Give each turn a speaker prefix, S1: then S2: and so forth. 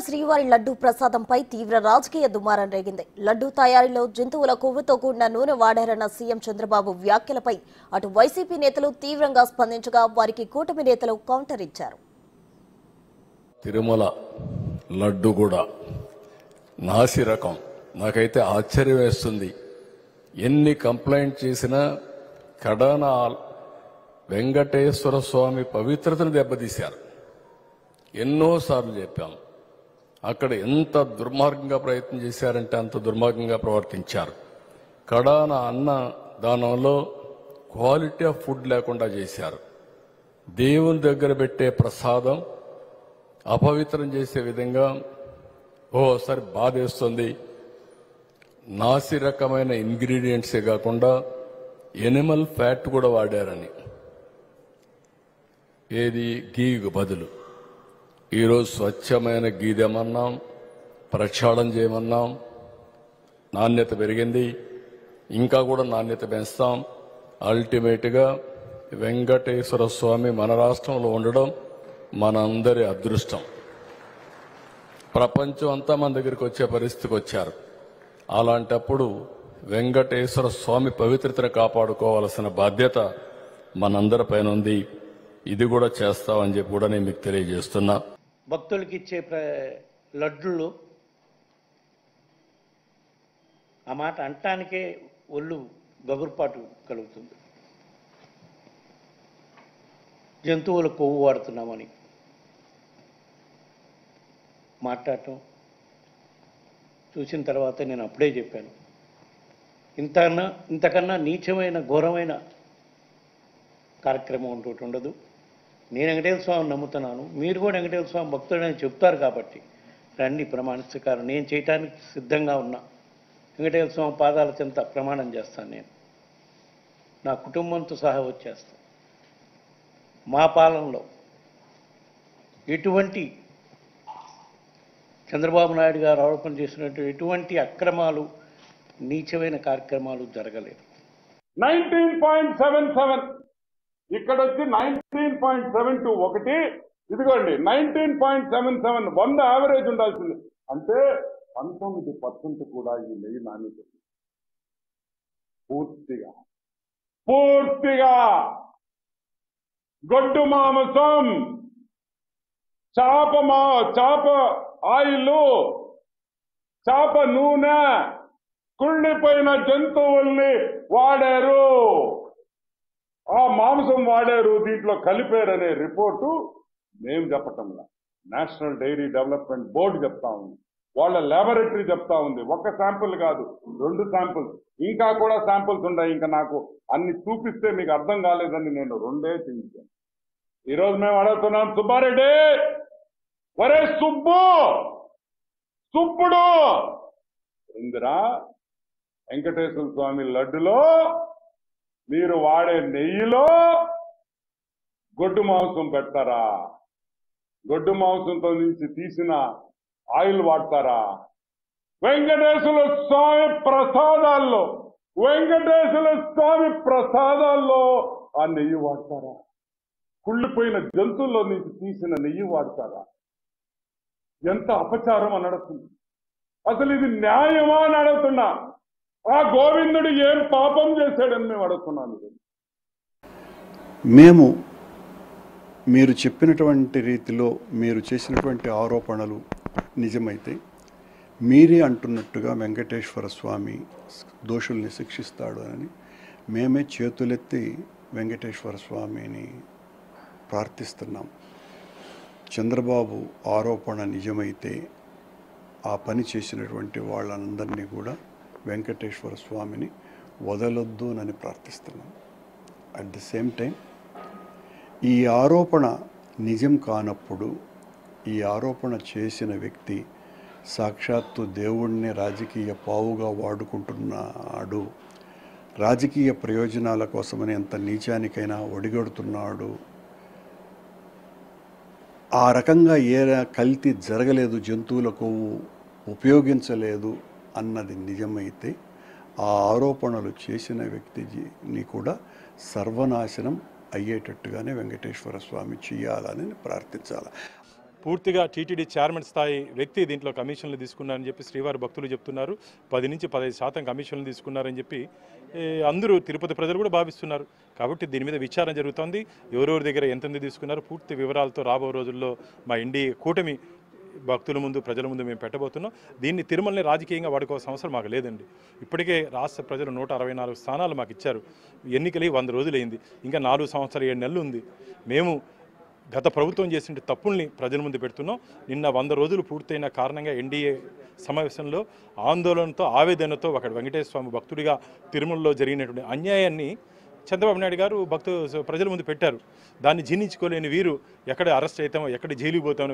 S1: శ్రీవారి లడ్డూ ప్రసాదంపై తీవ్ర రాజకీయ దుమారం రేగింది. లడ్డూ తయారీలో జంతువుల కొవ్వుతో కూడిన నూనె వాడారన్న సీఎం చంద్రబాబు వ్యాఖ్యలపై అటు వైసీపీ నేతలు తీవ్రంగా స్పందించగా వారికి కూటమి నేతలు కౌంటర్ ఇచ్చారు.
S2: తిరుమల లడ్డు కూడా నాసి రకం. నాకైతే ఆశ్చర్యం వేస్తుంది. ఎన్ని కంప్లైంట్ చేసినా కడాన వెంకటేశ్వర స్వామి పవిత్రతను దెబ్బతీశారు. ఎన్నోసార్లు చెప్పాం. అక్కడ ఎంత దుర్మార్గంగా ప్రయత్నం చేశారంటే అంత దుర్మార్గంగా ప్రవర్తించారు. కడాన అన్న దానంలో క్వాలిటీ ఆఫ్ ఫుడ్ లేకుండా చేశారు. దేవుని దగ్గర పెట్టే ప్రసాదం అపవిత్రం చేసే విధంగా ఓసారి బాధేస్తుంది. నాసి రకమైన ఇంగ్రీడియంట్సే కాకుండా ఎనిమల్ ఫ్యాట్ కూడా వాడారని, ఏది గీకు బదులు. ఈరోజు స్వచ్ఛమైన గీ తెమన్నాం, ప్రక్షాళన చేయమన్నాం. నాణ్యత పెరిగింది, ఇంకా కూడా నాణ్యత పెంచుతాం. అల్టిమేట్గా వెంకటేశ్వర స్వామి మన రాష్ట్రంలో ఉండడం మనందరి అదృష్టం. ప్రపంచం అంతా మన దగ్గరికి వచ్చే పరిస్థితికి వచ్చారు. అలాంటప్పుడు వెంకటేశ్వర స్వామి పవిత్రతను కాపాడుకోవాల్సిన బాధ్యత మనందరిపైన ఉంది. ఇది కూడా చేస్తామని చెప్పి కూడా నేను మీకు తెలియజేస్తున్నా.
S3: భక్తులకి ఇచ్చే లడ్డులు ఆ మాట అంటానికే ఒళ్ళు గగురుపాటు కలుగుతుంది. జంతువుల కొవ్వు వాడుతున్నామని మాట్లాడటం చూసిన తర్వాత నేను అప్పుడే చెప్పాను, ఇంతకన్నా నీచమైన ఘోరమైన కార్యక్రమం ఇంకోటి ఉండదు. నేను వెంకటేశ్వర స్వామిని నమ్ముతున్నాను, మీరు కూడా వెంకటేశ్వర స్వామి భక్తుడని చెప్తారు కాబట్టి రండి ప్రమాణిస్తాను. నేను చేయటానికి సిద్ధంగా ఉన్నా. వెంకటేశ్వర స్వామి పాదాల చెంత ప్రమాణం చేస్తాను. నేను నా కుటుంబంతో సహా వచ్చేస్తాను. మా పాలనలో ఎటువంటి చంద్రబాబు నాయుడు గారు ఆరోపణ చేసినట్టు ఎటువంటి అక్రమాలు, నీచమైన కార్యక్రమాలు జరగలేదు.
S4: 19.77 ఇక్కడ వచ్చి 19.72 ఒకటి, ఇదిగోండి 19.77 100 యావరేజ్ ఉండాల్సింది. అంటే 19% కూడా ఈ నెయ్యి నాణ్యత పూర్తిగా గొడ్డు మాంసం, చాప ఆయిల్, చాప నూనె, కుళ్ళిపోయిన జంతువుల్ని వాడారు, ఆ మాంసం వాడారు, దీంట్లో కలిపారనే రిపోర్టు మేము చెప్పటంలా, నేషనల్ డైరీ డెవలప్మెంట్ బోర్డు చెప్తా ఉంది, వాళ్ళ ల్యాబొరేటరీ చెప్తా ఉంది. ఒక శాంపుల్ కాదు, 2 శాంపుల్స్, ఇంకా కూడా శాంపుల్స్ ఉన్నాయి. ఇంకా నాకు అన్ని చూపిస్తే మీకు అర్థం కాలేదని నేను 2 చూపించాను. ఈరోజు మేము అడుగుతున్నాం, సుబ్బారెడ్డి, ఒరే సుబ్బుడు ఇందిరా, వెంకటేశ్వర స్వామి లడ్డులో మీరు వాడే నెయ్యిలో గొడ్డు మాంసం పెడతారా? గొడ్డు మాంసంతో నుంచి తీసిన ఆయిల్ వాడతారా? వెంకటేశ్వర స్వామి ప్రసాదాల్లో ఆ నెయ్యి వాడతారా? కుళ్ళిపోయిన జంతువుల్లో నుంచి తీసిన నెయ్యి వాడతారా? ఎంత అపచారం అని అడుగుతుంది. అసలు ఇది న్యాయమా అని అడుగుతున్నా. ఆ గోవిందుడు ఏం పాపం చేశాడని మేము అడుగుతున్నాను.
S5: మేము మీరు చెప్పినటువంటి రీతిలో మీరు చేసినటువంటి ఆరోపణలు నిజమైతే మీరే అంటున్నట్టుగా వెంకటేశ్వర స్వామి దోషుల్ని శిక్షిస్తాడు అని మేమే చేతులెత్తి వెంకటేశ్వర స్వామిని ప్రార్థిస్తున్నాం. చంద్రబాబు ఆరోపణ నిజమైతే ఆ పని చేసినటువంటి వాళ్ళందరినీ కూడా వెంకటేశ్వర స్వామిని వదలొద్దునని ప్రార్థిస్తున్నాం. అట్ ది సేమ్ టైం ఈ ఆరోపణ నిజం కానప్పుడు, ఈ ఆరోపణ చేసిన వ్యక్తి సాక్షాత్తు దేవుణ్ణి రాజకీయ పావుగా వాడుకుంటున్నాడు, రాజకీయ ప్రయోజనాల కోసమని ఎంత నీచానికైనా ఒడిగడుతున్నాడు. ఆ రకంగా కల్తీ జరగలేదు, జంతువులకు ఉపయోగించలేదు అన్నది నిజమైతే ఆ ఆరోపణలు చేసిన వ్యక్తిని కూడా సర్వనాశనం అయ్యేటట్టుగానే వెంకటేశ్వర స్వామి చేయాలని ప్రార్థించాలి.
S6: పూర్తిగా టీటీడీ చైర్మన్ స్థాయి వ్యక్తి దీంట్లో కమిషన్లు తీసుకున్నారని చెప్పి శ్రీవారి భక్తులు చెప్తున్నారు. 10 నుంచి 15% కమిషన్లు తీసుకున్నారని చెప్పి అందరూ తిరుపతి ప్రజలు కూడా భావిస్తున్నారు. కాబట్టి దీని మీద విచారణ జరుగుతోంది. ఎవరెవరి దగ్గర ఎంతెంత తీసుకున్నారు పూర్తి వివరాలతో రాబో రోజుల్లో మా ఎన్డీఏ కూటమి భక్తుల ముందు ప్రజల ముందు మేము పెట్టబోతున్నాం. దీన్ని తిరుమలని రాజకీయంగా వాడుకోవాల్సిన అవసరం మాకు లేదండి. ఇప్పటికే రాష్ట్ర ప్రజలు 164 స్థానాలు మాకు ఇచ్చారు. ఎన్నికలు 100 రోజులైంది. ఇంకా 4 సంవత్సరాలు 7 నెలలు ఉంది. మేము గత ప్రభుత్వం చేసిన తప్పుల్ని ప్రజల ముందు పెడుతున్నాం. నిన్న 100 రోజులు పూర్తయిన కారణంగా ఎన్డీఏ సమావేశంలో ఆందోళనతో ఆవేదనతో ఒక వెంకటేశ్వర స్వామి భక్తుడిగా తిరుమలలో జరిగినటువంటి అన్యాయాన్ని చంద్రబాబు నాయుడు గారు ప్రజల ముందు పెట్టారు. దాన్ని జీర్ణించుకోలేని వీరు ఎక్కడ అరెస్ట్ అవుతామో ఎక్కడ జైలుకి పోతామో